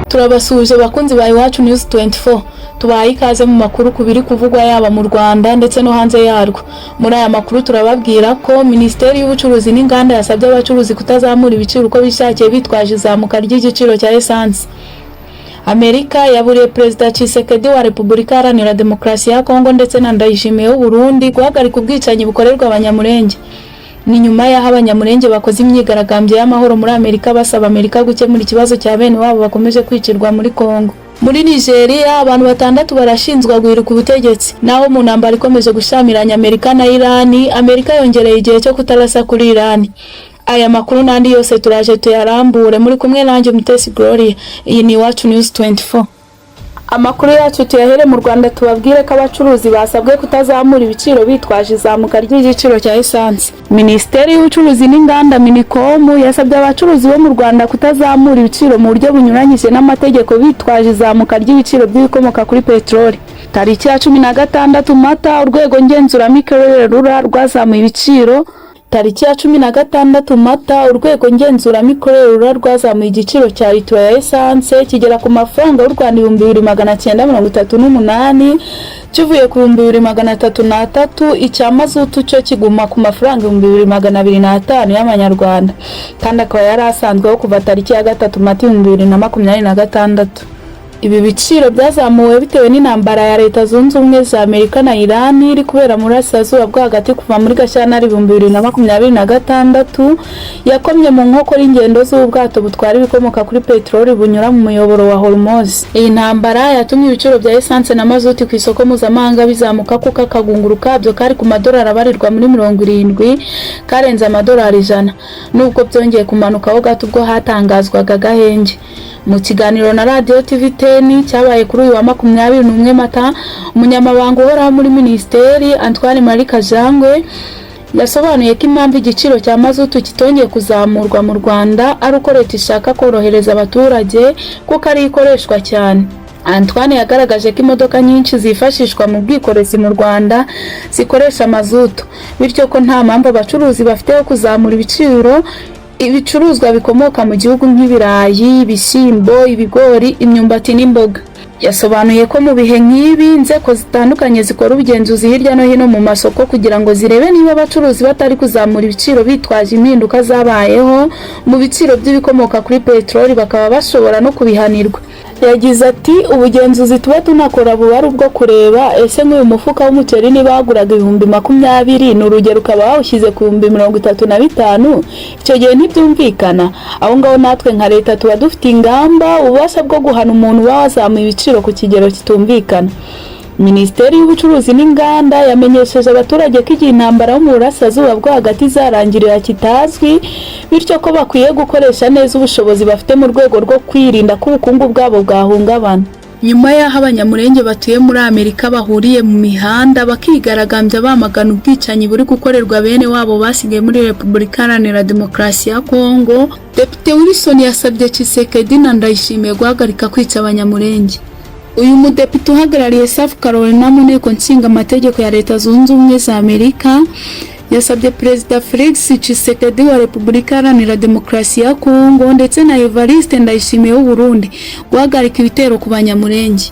Turabasuje bakunzi ba Iwacu News 24. Tubaye ikaze mu makuru kubiri kuvugwa yaba mu Rwanda ndetse no hanze yarwo. Muri aya makuru turababwira ko Minisiteri y'Ubucuruzi n'Inganda yasabye abacuruzi kutazamura ibiciro uko bishakiye bitwaje izamuka ry'igiciro cya essence. Amerika yaburiye Perezida Tshisekedi wa Repubulika Iharanira Demokarasi ya Kongo ndetse na Ndayishimiye w'u Burundi guhagarika ubwicanyi bukorerwa abanyamurenge. Ni nyuma y'aho abanyamurenge bakoze imyigaragambyo y'amahoro muri Amerika basaba Amerika gukemura ikibazo cya bene wabo bakomeje kwicirwa muri Kongo. Muri Nigeria abantu 6 barashinzwa guhirika ubutegetsi. Naho mu ntambara ikomeje gushamiranya Amerika na Iran, Amerika yongereye igihe cyo kutarasa kuri Iran. Aya makuru nandi yose turaje tuyarambure muri kumwe nanjye Mutesi Gloria. Iyi ni Iwacu News 24. Amakuru yacu tuyahere mu Rwanda tubabwire ko abacuruzi basabwe kutazamura ibiciro bitwaje izamuka ry'igiciro cya essence. Minisiteri y'Ubucuruzi n'Inganda Minicom yasabye abacuruzi bo mu Rwanda kutazamura ibiciro mu buryo bunyuranyije n'amategeko bitwaje izamuka ry'ibiciro by'ibikomoka kuri petroli. Tariki ya 16 Mata urwego ngenzuramikorere RURA rwazamuye ibiciro. Tariki ya 16 Mata urwego ngenzuramikorere RURA rwazamuye igiciro cya litiro ya essence kigera ku mafaranga y'u Rwanda 2938 kivuye ku 2303, icya mazutu cyo kiguma ku mafaranga 2205 y'amanyarwanda kandi akaba yari asanzweho kuva tariki ya 3 Mata 2026. Ibi biciro byazamuwe bitewe n'intambara ya Leta Zunze Ubumwe za Amerika na Iran iri kubera muri Burasirazuba bwo hagati kuva muri Gashyantare 2026 yakomye mu nkokora ingendo z'ubwato butwara ibikomoka kuri petroli bunyura mu muyoboro wa Hormuz. Iyi ntambara yatumye ibiciro bya essence na mazuti ku isoko mpuzamahanga bizamuka kuko akagunguru kabyo kari ku madolari abarirwa muri 70 karenze amadolari 100 nubwo byongeye kumanukaho gato ubwo hatangazwaga gahenge. Mu kiganiro na Radio TV10 cyabaye kuri uyu wa 21 Mata, umunyamabanga uhoraho muri Minisiteri Antoine Marie Kajangwe yasobanuye ko impamvu igiciro cya mazutu kitongeye kuzamurwa mu Rwanda ari uko Leta ishaka korohereza abaturage kuko ari ikoreshwa cyane. Antoine yagaragaje ko imodoka nyinshi zifashishwa mu bwikorezi mu Rwanda zikoresha mazutu, bityo ko nta mpamvu abacuruzi bafite yo kuzamura ibiciro ibicuruzwa bikomoka mu gihugu nk'ibirayi, ibishyimbo, ibigori, imyumbati n'imboga. Yasobanuye ko mu bihe nk'ibi inzego zitandukanye zikora ubugenzuzi hirya no hino mu masoko kugira ngo zirebe niba abacuruzi batari kuzamura ibiciro bitwaje impinduka zabayeho mu biciro by'ibikomoka kuri petroli bakaba bashobora no kubihanirwa. Yagize ati ubugenzuzi tuba tunakora buba ari ubwo kureba ese nk'uyu mufuka w'umuceri niba waguraga 20,020 n'urugero ukaba wawushyize ku 35,000, icyo gihe ntibyumvikana. Aho ngaho natwe nka Leta tuba dufite ingamba ububasha bwo guhana umuntu wazamuye ibiciro ku kigero kitumvikana. Minisiteri y'Ubucuruzi n'Inganda yamenyesheje abaturage ko igihe intambara yo mu Burasirazuba bwo hagati zarangirira kitazwi, bityo ko bakwiye gukoresha neza ubushobozi bafite mu rwego rwo kwirinda ko ubukungu bwabo bwahungabana. Nyuma y'aho abanyamurenge batuye muri Amerika bahuriye mu mihanda bakigaragambya bamagana ubwicanyi buri gukorerwa bene wabo basigaye muri Repubulika Iharanira Demokarasi ya Kongo, Depite Wilson yasabye Tshisekedi na Ndayishimiye guhagarika kwica abanyamurenge. Uyu mudepite uhagarariye South Carolina mu nteko nshinga amategeko ya Leta Zunze Ubumwe za Amerika yasabye Perezida Felix Tshisekedi wa Repubulika Iharanira Demokarasi ya Kongo ndetse na Evariste Ndayishimiye w'u Burundi guhagarika ibitero ku banyamurenge.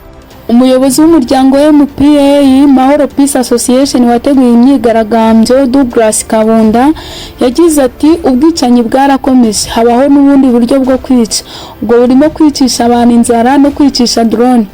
Umuyobozi w'umuryango MPA Mahoro Peace Association wateguye imyigaragambyo Douglas Kabunda yagize ati ubwicanyi bwarakomeje, habaho n'ubundi buryo bwo kwica, ubwo burimo kwicisha abantu inzara no kwicisha drone.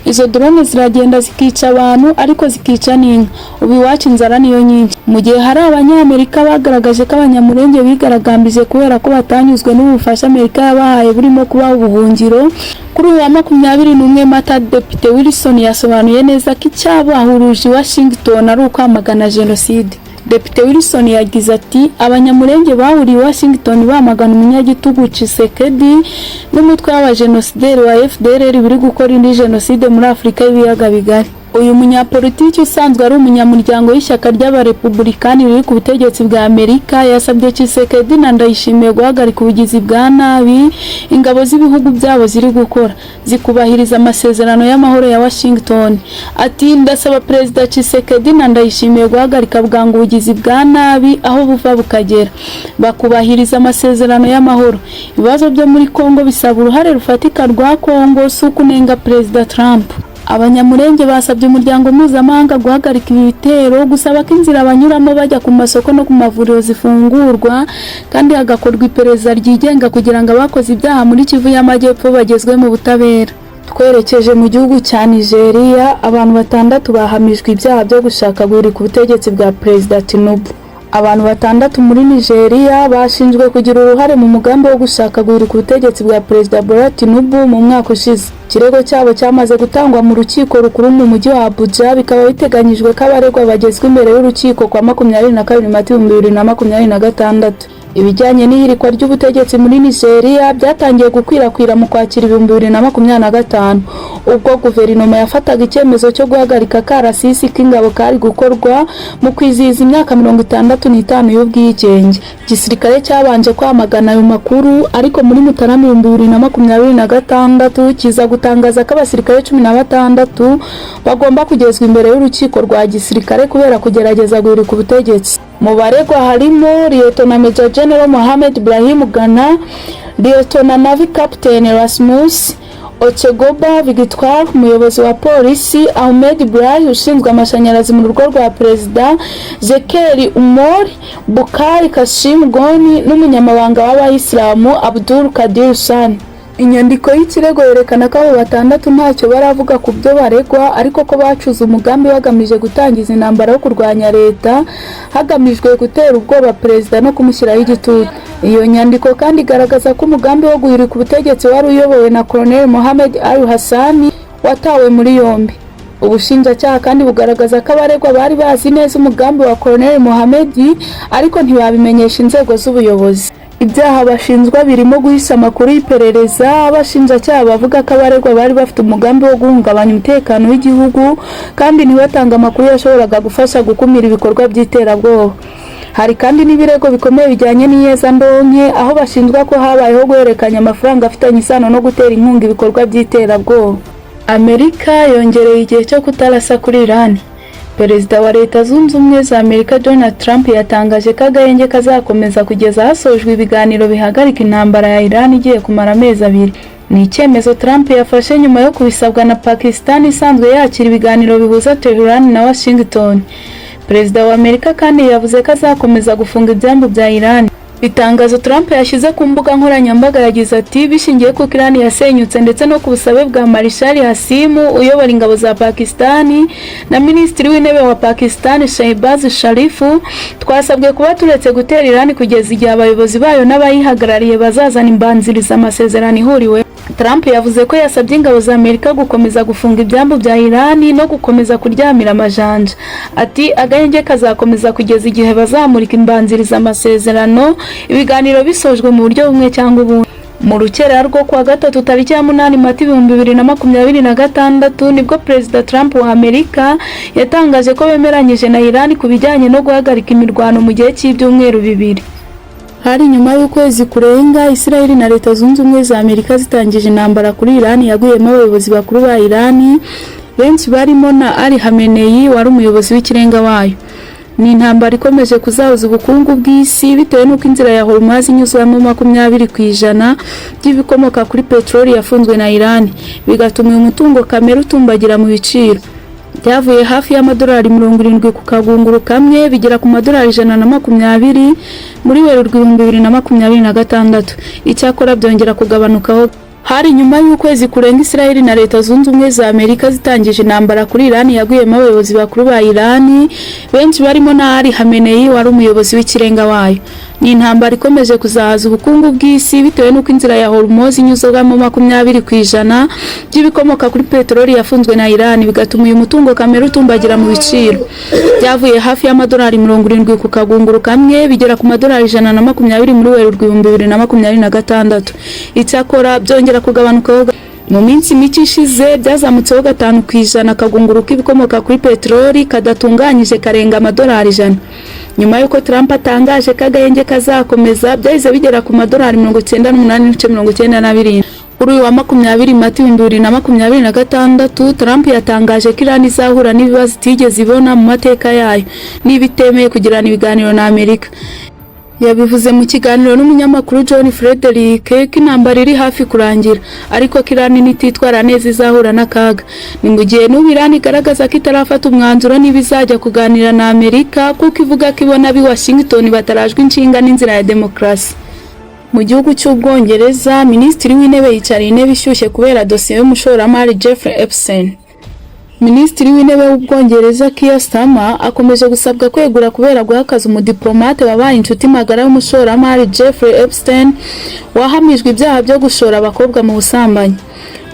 Izo drone ziragenda zikica abantu ariko zikica n'inka. Ubu iwacu inzara niyo nyinshi. Mu gihe hari abanyamerika bagaragaje ko abanyamurenge bigaragambije kubera ko batanyuzwe n'ubufasha Amerika yabahaye burimo kubaha ubuhungiro, kuri uwa 21 Mata Depite Wilson yasobanuye neza ko icyabahuruje Washington ari ukwamagana jenoside. Depite Wilson yagize ati abanyamurenge bahuriye Washington bamagana umunyagitugu Tshisekedi n'umutwe w'abajenosideri wa FDLR biri gukora indi jenoside muri Afrika y'ibiyaga bigari. Uyu munyapolitiki usanzwe ari umunyamuryango w'ishyaka ry'abarepublikani riri ku butegetsi bwa Amerika yasabye Tshisekedi na Ndayishimiye guhagarika ubugizi bwa nabi ingabo z'ibihugu byabo ziri gukora zikubahiriza amasezerano y'amahoro ya Washington. Ati ndasaba Perezida Tshisekedi na Ndayishimiye guhagarika bwangu ubugizi bwa nabi aho buva bukagera bakubahiriza amasezerano y'amahoro. Ibibazo byo muri Kongo bisaba uruhare rufatika rwa Kongo sukunenga Perezida Trump. Abanyamurenge basabye umuryango mpuzamahanga guhagarika ibi bitero, gusaba ko inzira banyuramo bajya ku masoko no ku mavuriro zifungurwa kandi hagakorwa iperereza ryigenga kugira ngo abakoze ibyaha muri Kivu y'Amajyepfo bagezwe mu butabera. Twerekeje mu gihugu cya Nigeria, abantu 6 bahamijwe ibyaha byo gushaka guhirika ubutegetsi bwa Perezida Tinubu. Abantu 6 muri Nigeria bashinjwe kugira uruhare mu mugambi wo gushaka guhirika ubutegetsi bwa Perezida Bola Tinubu mu mwaka ushize. Ikirego cyabo cyamaze gutangwa mu rukiko rukuru mu mujyi wa Abuja, bikaba biteganyijwe ko abaregwa bagezwe imbere y'urukiko kwa 22 Mata 2026. Ibijyanye n'ihirikwa ry'ubutegetsi muri Nigeria byatangiye gukwirakwira mu kwakira 2025 ubwo guverinoma yafataga icyemezo cyo guhagarika karasisi k'ingabo kari gukorwa mu kwizihiza imyaka 65 y'ubwigenge. Igisirikare cyabanje kwamagana ayo makuru, ariko muri Mutarama 2026 kiza gutangaza ko abasirikare 16 bagomba kugezwa imbere y'urukiko rwa gisirikare kubera kugerageza guhirika ubutegetsi. Mu baregwa harimo Lieutenant Major General Mohammed Ibrahim Gana, Lieutenant Navy Captain Erasmus Ochegoba Victoire, umuyobozi wa polisi Ahmed Ibrahim ushinzwe amashanyarazi mu rugo rwa Perezida, Zekeri Umar, Bukari Kashim Goni n'umunyamabanga w'abayisilamu Abdul Kadir San. Inyandiko y'ikirego yerekana ko abo 6 ntacyo baravuga ku byo baregwa, ariko ko bacuze umugambi bagamije gutangiza intambara yo kurwanya leta hagamijwe gutera ubwoba Perezida no kumushyiraho igitutu. Iyo nyandiko kandi igaragaza ko umugambi wo guhirika ubutegetsi wari uyobowe na Colonel Mohamed Al Hassani watawe muri yombi. Ubushinjacyaha kandi bugaragaza ko abaregwa bari bazi neza umugambi wa Colonel Mohamed, ariko ntibabimenyesha inzego z'ubuyobozi. Ibyaha bashinjwa birimo guhisha amakuru y'iperereza. Abashinjacyaha bavuga ko abaregwa bari bafite umugambi wo guhungabanya umutekano w'igihugu kandi ntibatanga amakuru yashoboraga gufasha gukumira ibikorwa by'iterabwoba. Hari kandi n'ibirego bikomeye bijyanye n'iyezandonke, aho bashinjwa ko habayeho guhererekanya amafaranga afitanye isano no gutera inkunga ibikorwa by'iterabwoba. Amerika yongereye igihe cyo kutarasa kuri Iran. Perezida wa Leta Zunze Ubumwe za Amerika Donald Trump yatangaje ko agahenge kazakomeza kugeza hasojwe ibiganiro bihagarika intambara ya Iran igiye kumara amezi 2. Ni icyemezo Trump yafashe nyuma yo kubisabwa na Pakistan isanzwe yakira ibiganiro bihuza Tehran na Washington. Perezida wa Amerika kandi yavuze ko azakomeza gufunga ibyambu bya Iran. Itangazo Trump yashyize ku mbuga nkoranyambaga yagize ati bishingiye ku Iran yasenyutse ndetse no ku busabe bwa Marshal Hassim uyobora ingabo za Pakistan na Minisitiri w'Intebe wa Pakistan Shehbaz Sharif, twasabwe kuba turetse gutera Iran kugeza igihe abayobozi bayo n'abayihagarariye bazazana imbanziriza amasezerano ihuriwe. Trump yavuze ko yasabye ingabo za Amerika gukomeza gufunga ibyambu bya Iran no gukomeza kuryamira amajanja. Ati agahenge kazakomeza kugeza igihe bazamurika imbanziriza amasezerano, ibiganiro bisojwe mu buryo bumwe cyangwa ubundi. Mu rukera rwo kwa 3 tariki ya 8 Mata 2026 nibwo Perezida Trump wa Amerika yatangaje ko bemeranyije na Iran ku bijyanye no guhagarika imirwano mu gihe cy'ibyumweru 2. Hari nyuma y'ukwezi kurenga Israel na Leta Zunze Ubumwe za Amerika zitangije intambara kuri Iran yaguyemo abayobozi bakuru ba Iran, benshi barimo na Ali Khamenei wari umuyobozi w'ikirenga wayo. Ni intambara ikomeje kuzahuza ubukungu bw'isi bitewe n'uko inzira ya Hormuz inyuzwamo 20% by'ibikomoka kuri peteroli yafunzwe na Iran, bigatuma umutungo kamere utumbagira mu biciro. Byavuye hafi y'amadolari 70 ku kagunguru kamwe bigera ku madolari 120 muri Werurwe 2026. Icyakora byongera kugabanukaho hari nyuma y'ukwezi kurenga Israel na Leta Zunze Ubumwe za Amerika zitangije intambara kuri Iran yaguyemo abayobozi bakuru ba Iran, benshi barimo na Ali Khamenei wari umuyobozi w'ikirenga wayo. Ni intambara ikomeje kuzahaza ubukungu bw'isi bitewe n'uko inzira ya Hormuz inyuzwamo 20% by'ibikomoka kuri peteroli yafunzwe na Iran, bigatuma uyu mutungo kamere utumbagira mu biciro. Byavuye hafi y'amadolari 70 ku kagunguru kamwe bigera ku madolari 120 muri Werurwe 2026. Icyakora byongera kugabanuka mu minsi mike ishize byazamutseho 5% akagunguru k'ibikomoka kuri peteroli kadatunganyije karenga amadolari 100. Nyuma yuko Trump atangaje ko agahenge kazakomeza, byahise bigera ku madolari 98.92. Kuri uyu wa 20 Mata 2026, Trump yatangaje ko Iran izahura n'ibibazo itigeze ibona mu mateka yayo niba itemeye kugirana ibiganiro na Amerika. Yabivuze mu kiganiro n'umunyamakuru John Frederick ko intambara iri hafi kurangira, ariko ko Iran nititwara neza izahura n'akaga. Ni mu gihe n'ubu Iran igaragaza ko itarafata umwanzuro niba izajya kuganira na Amerika, kuko ivuga ko ibona abi Washington batarajwe inshinga n'inzira ya demokarasi. Mu gihugu cy'Ubwongereza, Minisitiri w'Intebe yicariye intebe ishyushye kubera dosiye y'umushoramari Jeffrey Epstein. Minisitiri w'Intebe w'Ubwongereza Keir Starmer akomeje gusabwa kwegura kubera guhakaza umudiplomate wabaye inshuti magara y'umushoramari Jeffrey Epstein wahamijwe ibyaha byo gushora abakobwa mu busambanyi.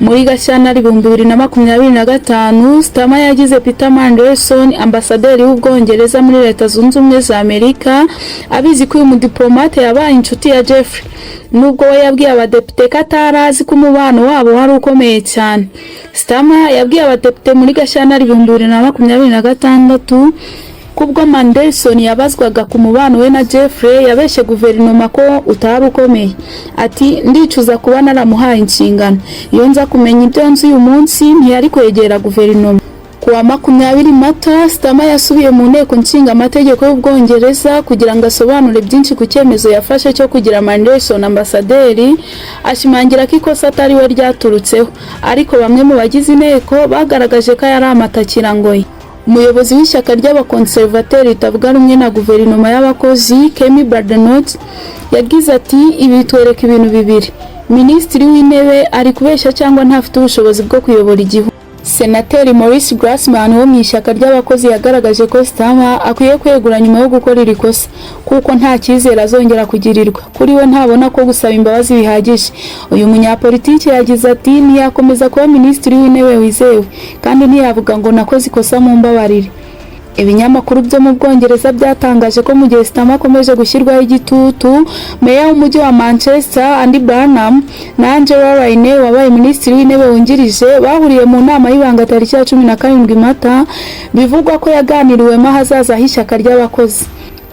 Muri Gashyantare 2025, Starmer yagize Peter Mandelson, ambasaderi w'Ubwongereza muri Leta Zunze Ubumwe za Amerika, abizi ko uyu mudiplomate yabaye inshuti ya Jeffrey, nubwo we yabwiye abadepite ko atarazi ko umubano wabo wari ukomeye cyane. Starmer yabwiye abadepite muri Gashyantare 2026 kubwo Mandelson yabazwaga ku mubano we na Jeffrey, yabeshe guverinoma ko utari ukomeye. Ati, ndicuza kuba naramuhaye inshingano, iyo nza kumenya ibyo nzi uyu munsi ntiyari kwegera guverinoma. Ku wa 20 Mata, Starmer yasubiye mu nteko nshinga amategeko y'Ubwongereza kugira ngo asobanure byinshi ku cyemezo yafashe cyo kugira Mandelson ambasaderi, ashimangira ko ikosa atari we ryaturutseho, ariko bamwe mu bagize inteko bagaragaje ko yari amatakirangoyi. Umuyobozi w'ishyaka ry'abakonservateri ritavuga rumwe na guverinoma y'abakozi Kemi Badenoch yagize ati, ibi bitwereka ibintu bibiri: Minisitiri w'Intebe ari kubeshya cyangwa ntafite ubushobozi bwo kuyobora igihugu. Senateri Maurice Grassman wo mu ishyaka ry'abakozi yagaragaje ko Starmer akwiye kwegura nyuma yo gukora iri kosa, kuko nta cyizere azongera kugirirwa. Kuri we ntabona ko gusaba imbabazi bihagije. Uyu munyapolitiki yagize ati, ntiyakomeza kuba Minisitiri w'Intebe wizewe kandi ntiyavuga ngo nakoze ikosa mu mbabarire. Ibinyamakuru byo mu Bwongereza byatangaje ko mu gihe Starmer akomeje gushyirwaho igitutu, Meya w'umujyi wa Manchester Andy Burnham na Angela Rayner wabaye Minisitiri w'Intebe wungirije bahuriye mu nama y'ibanga tariki ya 17 Mata, bivugwa ko yaganiriwemo ahazaza h'ishyaka ry'abakozi.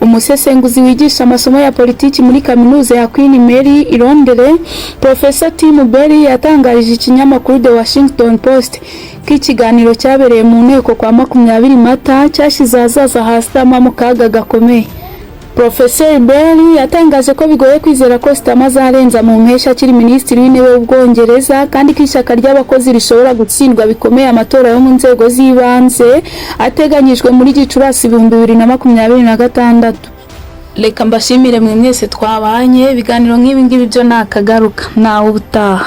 Umusesenguzi wigisha amasomo ya politiki muri kaminuza ya Queen Mary i Londres, Professor Tim Berry yatangarije ikinyamakuru The Washington Post ko ikiganiro cyabereye mu nteko kwa 20 Mata cyashyize ahazaza ha Starmer mu kaga gakomeye. Professor Berry yatangaje ko bigoye kwizera ko Starmer azarenza mu mpeshyi akiri Minisitiri w'Intebe w'Ubwongereza, kandi ko ishyaka ry'abakozi rishobora gutsindwa bikomeye amatora yo mu nzego z'ibanze ateganyijwe muri Gicurasi 2026. Reka mbashimire mwe mwese twabanye, ibiganiro nk'ibi ngibi byo nakagaruka nawe ubutaha.